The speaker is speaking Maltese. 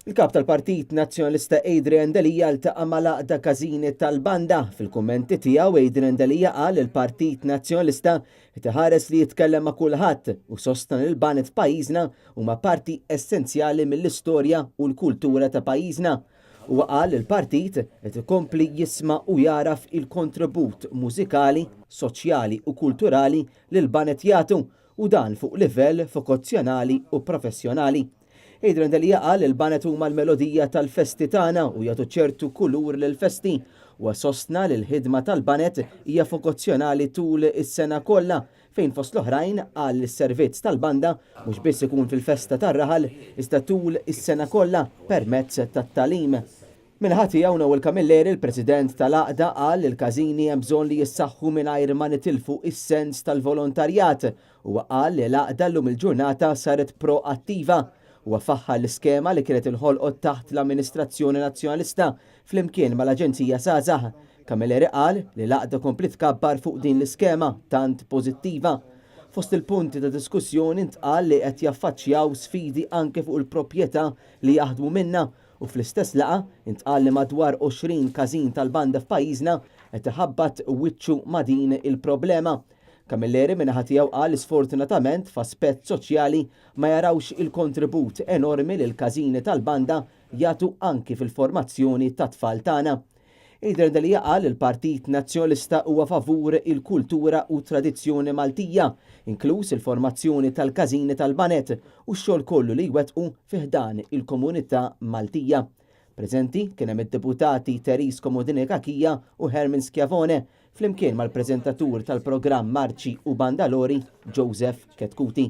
Il-kap tal-Partit Nazzjonalista Adrian Delija ltaqa' mal-għaqda każini tal-banda. Fil-kummenti tiegħu Adrian Delija qal il-Partit Nazzjonalista qed iħares li jitkellem ma' kulħadd u sostna li l-banet f'pajjiżna huma parti essenzjali mill-istorja u l-kultura ta' pajjiżna. U qal il-partit qed ikompli jisma' u jaraf il-kontribut mużikali, soċjali u kulturali li l-banet jagħtu u dan fuq livell vokazzjonali u professjonali. Adrian Delija qal il-banet huma l-melodija tal-festi tagħna u jagħtu ċertu kulur lill-festi u sostna li l-ħidma tal-banet hija vokazzjonali tul is-sena kollha fejn fost l-oħrajn qal is-servizz tal-banda mhux biss ikun fil-festa tar-raħal iżda tul is-sena kollha permezz tat-tagħlim. Minħat tiegħu Noel Camilleri, il-President tal-Għaqda qal il-każini hemm bżonn li jissaħħu mingħajr ma nitilfu is-sens tal-volontarjat u qal li l-Għaqda llum il-ġurnata saret proattiva u faħħa l-iskema li kienet inħolqot taħt l-Amministrazzjoni Nazzjonalista flimkien mal-Aġenzija Żgħażagħ. Camilleri qal li l-Għaqda kompli tkabbar fuq din l-iskema tant pożittiva. Fost il-punti ta' diskussjoni ntqal li qed jaffaċċjaw sfidi anke fuq il-proprjetà li jaħdmu minnha u fl-istess laqa intqal li madwar 20 każin tal-banda f'pajjiżna qed iħabbat wiċċu ma' din il-problema. Camilleri minnaħa tiegħu qal sfortunatament f'aspett soċjali ma jarawx il-kontribut enormi li l-każini tal-banda jagħtu anki fil-formazzjoni tat-tfal tagħna. Adrian Delija qal il-Partit Nazzjonalista huwa favur il-kultura u tradizzjoni Maltija, inkluż il-formazzjoni tal-każini tal-banet u x-xogħol kollu li jwettqu fih dan il-komunità Maltija. Preżenti kien hemm id-deputati Teris Komodini Kakija u Herman Schiavone flimkien mal-preżentatur tal-programm Marċi u Bandalori Joseph Ketkuti.